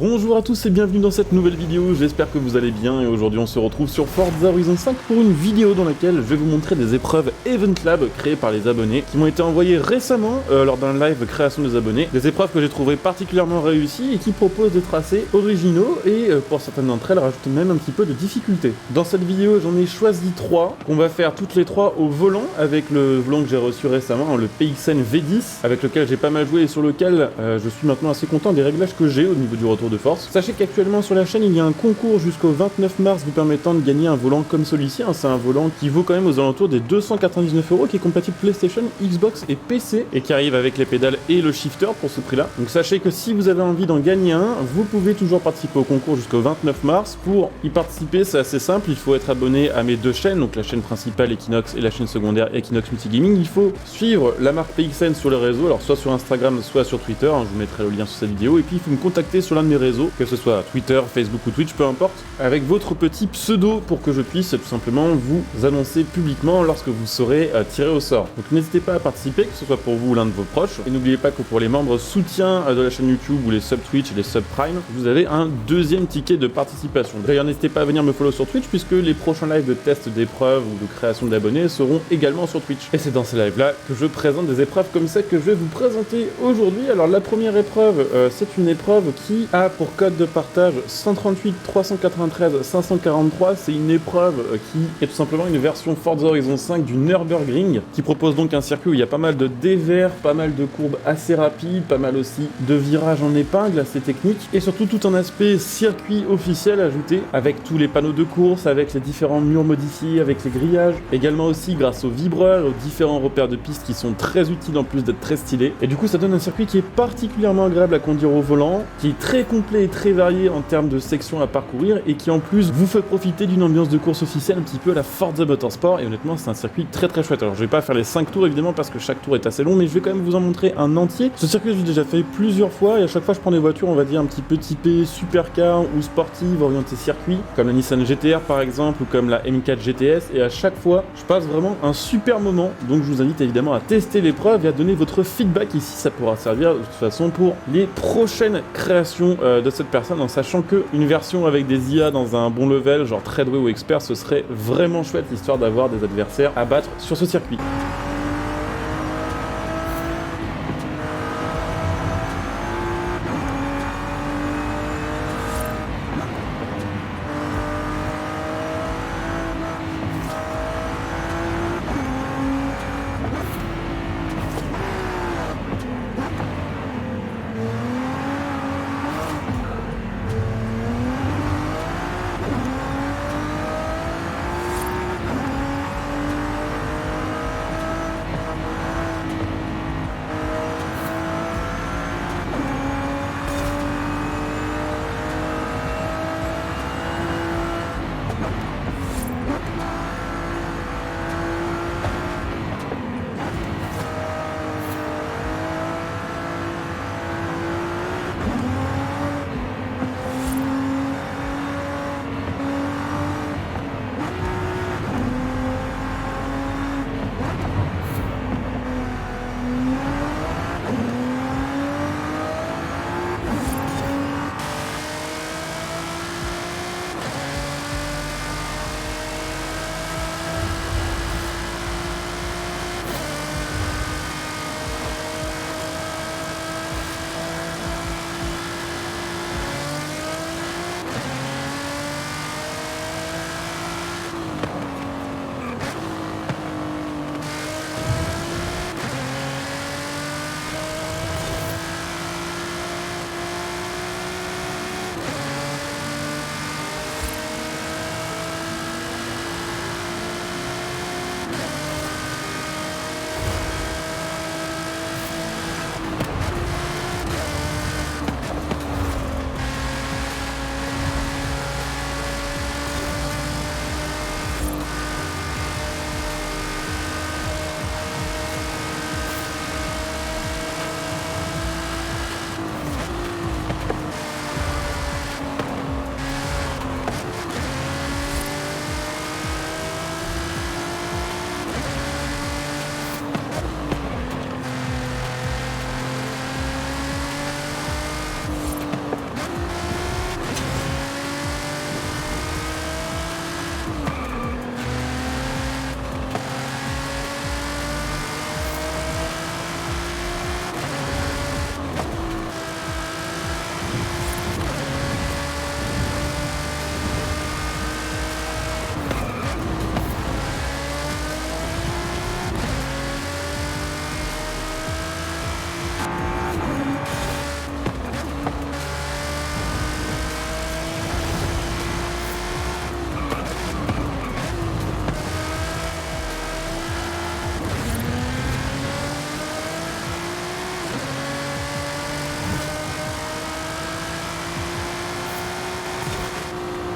Bonjour à tous et bienvenue dans cette nouvelle vidéo, j'espère que vous allez bien et aujourd'hui on se retrouve sur Forza Horizon 5 pour une vidéo dans laquelle je vais vous montrer des épreuves Event Lab créées par les abonnés qui m'ont été envoyées récemment lors d'un live création des abonnés. Des épreuves que j'ai trouvées particulièrement réussies et qui proposent des tracés originaux et pour certaines d'entre elles rajoutent même un petit peu de difficulté. Dans cette vidéo j'en ai choisi 3 qu'on va faire toutes les 3 au volant avec le volant que j'ai reçu récemment, le PXN V10 avec lequel j'ai pas mal joué et sur lequel je suis maintenant assez content des réglages que j'ai au niveau du retour de force. Sachez qu'actuellement sur la chaîne il y a un concours jusqu'au 29 mars vous permettant de gagner un volant comme celui-ci, c'est un volant qui vaut quand même aux alentours des 299 €, qui est compatible PlayStation, Xbox et PC et qui arrive avec les pédales et le shifter pour ce prix là. Donc sachez que si vous avez envie d'en gagner un, vous pouvez toujours participer au concours jusqu'au 29 mars. Pour y participer c'est assez simple, il faut être abonné à mes deux chaînes, donc la chaîne principale Equinox et la chaîne secondaire Equinox Multigaming. Il faut suivre la marque PXN sur les réseaux, alors soit sur Instagram soit sur Twitter, je vous mettrai le lien sur cette vidéo, et puis il faut me contacter sur l'un de mes réseaux, que ce soit Twitter, Facebook ou Twitch, peu importe, avec votre petit pseudo pour que je puisse tout simplement vous annoncer publiquement lorsque vous serez tiré au sort. Donc n'hésitez pas à participer, que ce soit pour vous ou l'un de vos proches, et n'oubliez pas que pour les membres soutien de la chaîne YouTube ou les sub Twitch et les sub Prime, vous avez un deuxième ticket de participation. D'ailleurs n'hésitez pas à venir me follow sur Twitch puisque les prochains lives de test d'épreuves ou de création d'abonnés seront également sur Twitch. Et c'est dans ces lives là que je présente des épreuves comme celle que je vais vous présenter aujourd'hui. Alors la première épreuve, c'est une épreuve qui a pour code de partage 138 393 543. C'est une épreuve qui est tout simplement une version Forza Horizon 5 du Nürburgring, qui propose donc un circuit où il y a pas mal de dévers, pas mal de courbes assez rapides, pas mal aussi de virages en épingle assez techniques, et surtout tout un aspect circuit officiel ajouté avec tous les panneaux de course, avec les différents murs modifiés, avec les grillages, également aussi grâce aux vibreurs et aux différents repères de piste qui sont très utiles en plus d'être très stylés. Et du coup ça donne un circuit qui est particulièrement agréable à conduire au volant, qui est très complet et très varié en termes de sections à parcourir et qui en plus vous fait profiter d'une ambiance de course officielle un petit peu à la Forza Motorsport. Et honnêtement c'est un circuit très très chouette. Alors je vais pas faire les 5 tours évidemment parce que chaque tour est assez long, mais je vais quand même vous en montrer un entier. Ce circuit j'ai déjà fait plusieurs fois et à chaque fois je prends des voitures on va dire un petit peu typées supercar ou sportives orientées circuit, comme la Nissan GT-R par exemple ou comme la M4 GTS, et à chaque fois je passe vraiment un super moment. Donc je vous invite évidemment à tester l'épreuve et à donner votre feedback ici, ça pourra servir de toute façon pour les prochaines créations de cette personne, en sachant que une version avec des IA dans un bon level, genre très doué ou expert, ce serait vraiment chouette, histoire d'avoir des adversaires à battre sur ce circuit.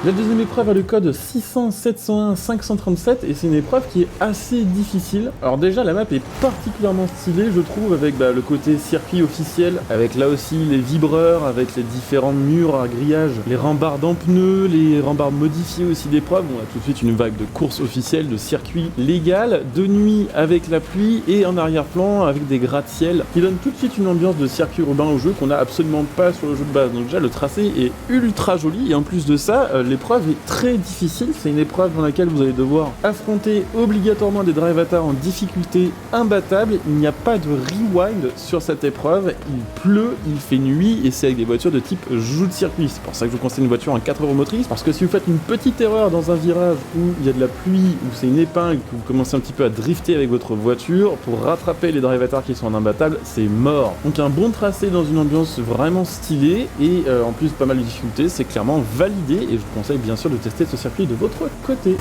La deuxième épreuve a le code 600-701-537 et c'est une épreuve qui est assez difficile. Alors déjà la map est particulièrement stylée je trouve avec le côté circuit officiel, avec là aussi les vibreurs, avec les différents murs à grillage, les rambardes en pneus, les rambardes modifiées aussi d'épreuves. On a tout de suite une vague de course officielle, de circuit légal, de nuit avec la pluie et en arrière-plan avec des gratte-ciel qui donnent tout de suite une ambiance de circuit urbain au jeu qu'on n'a absolument pas sur le jeu de base. Donc déjà le tracé est ultra joli et en plus de ça, l'épreuve est très difficile. C'est une épreuve dans laquelle vous allez devoir affronter obligatoirement des drive avatars en difficulté imbattable. Il n'y a pas de rewind sur cette épreuve. Il pleut, il fait nuit et c'est avec des voitures de type jeu de circuit. C'est pour ça que je vous conseille une voiture en 4 roues motrices parce que si vous faites une petite erreur dans un virage où il y a de la pluie, où c'est une épingle, que vous commencez un petit peu à drifter avec votre voiture pour rattraper les drive avatars qui sont en imbattable, c'est mort. Donc un bon tracé dans une ambiance vraiment stylée et en plus pas mal de difficultés, c'est clairement validé et je vous conseille bien sûr de tester ce circuit de votre côté.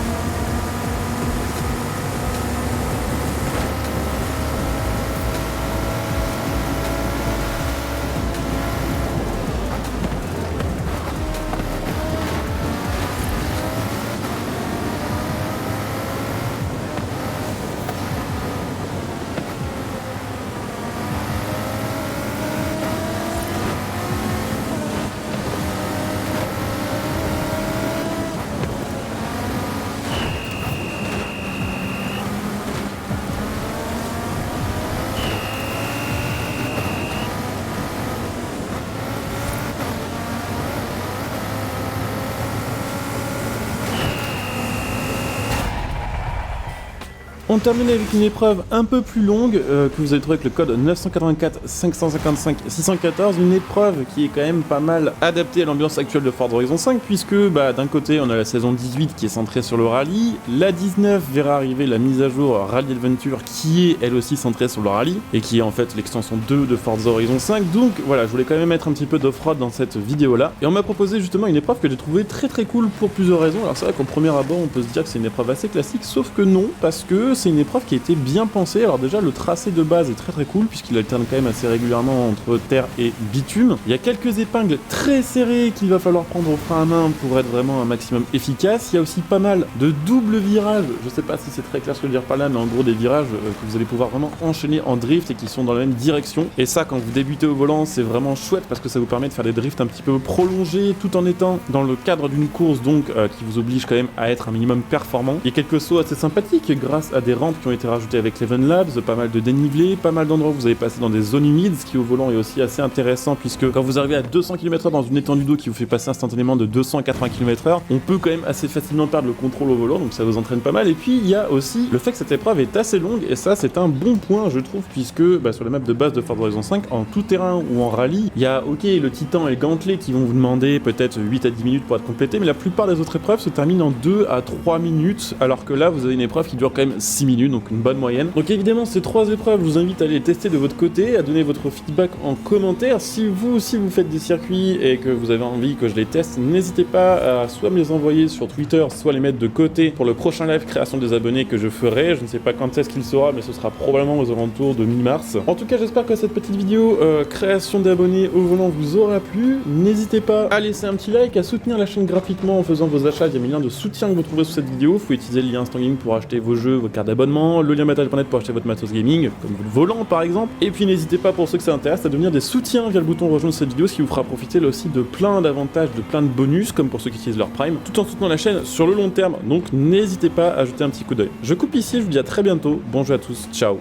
On termine avec une épreuve un peu plus longue que vous allez trouver avec le code 984 555 614, une épreuve qui est quand même pas mal adaptée à l'ambiance actuelle de Forza Horizon 5 puisque d'un côté on a la saison 18 qui est centrée sur le rallye, la 19 verra arriver la mise à jour Rally Adventure qui est elle aussi centrée sur le rallye et qui est en fait l'extension 2 de Forza Horizon 5, donc voilà, je voulais quand même mettre un petit peu d'off-road dans cette vidéo là et on m'a proposé justement une épreuve que j'ai trouvée très cool pour plusieurs raisons. Alors c'est vrai qu'au premier abord on peut se dire que c'est une épreuve assez classique, sauf que non, parce que c'est une épreuve qui a été bien pensée. Alors déjà le tracé de base est très cool puisqu'il alterne quand même assez régulièrement entre terre et bitume. Il y a quelques épingles très serrées qu'il va falloir prendre au frein à main pour être vraiment un maximum efficace. Il y a aussi pas mal de doubles virages, je sais pas si c'est très clair ce que je veux dire par là, mais en gros des virages que vous allez pouvoir vraiment enchaîner en drift et qui sont dans la même direction. Et ça quand vous débutez au volant c'est vraiment chouette parce que ça vous permet de faire des drifts un petit peu prolongés tout en étant dans le cadre d'une course donc qui vous oblige quand même à être un minimum performant. Il y a quelques sauts assez sympathiques grâce à des rampes qui ont été rajoutées avec l'Event Labs, pas mal de dénivelé, pas mal d'endroits où vous allez passer dans des zones humides, ce qui au volant est aussi assez intéressant puisque quand vous arrivez à 200 km/h dans une étendue d'eau qui vous fait passer instantanément de 280 km/h, on peut quand même assez facilement perdre le contrôle au volant, donc ça vous entraîne pas mal. Et puis il y a aussi le fait que cette épreuve est assez longue et ça c'est un bon point je trouve puisque sur la map de base de Forza Horizon 5, en tout terrain ou en rallye, il y a le Titan et le Gantelet qui vont vous demander peut-être 8 à 10 minutes pour être complété, mais la plupart des autres épreuves se terminent en 2 à 3 minutes alors que là vous avez une épreuve qui dure quand même 6 minutes, donc une bonne moyenne. Donc évidemment ces 3 épreuves, je vous invite à les tester de votre côté, à donner votre feedback en commentaire. Si vous aussi vous faites des circuits et que vous avez envie que je les teste, n'hésitez pas à soit me les envoyer sur Twitter, soit les mettre de côté pour le prochain live création des abonnés que je ferai. Je ne sais pas quand est-ce qu'il sera, mais ce sera probablement aux alentours de mi-mars. En tout cas j'espère que cette petite vidéo création d'abonnés au volant vous aura plu. N'hésitez pas à laisser un petit like, à soutenir la chaîne gratuitement en faisant vos achats. Il y a mes liens de soutien que vous trouverez sous cette vidéo. Vous pouvez utiliser le lien Instant Gaming pour acheter vos jeux, vos cartes d'abonnement, le lien matage.net pour acheter votre matos gaming, comme le volant par exemple. Et puis n'hésitez pas pour ceux que ça intéresse à devenir des soutiens via le bouton rejoindre cette vidéo, ce qui vous fera profiter là aussi de plein d'avantages, de plein de bonus, comme pour ceux qui utilisent leur Prime, tout en soutenant la chaîne sur le long terme. Donc n'hésitez pas à jeter un petit coup d'œil. Je coupe ici, je vous dis à très bientôt. Bonjour à tous, ciao.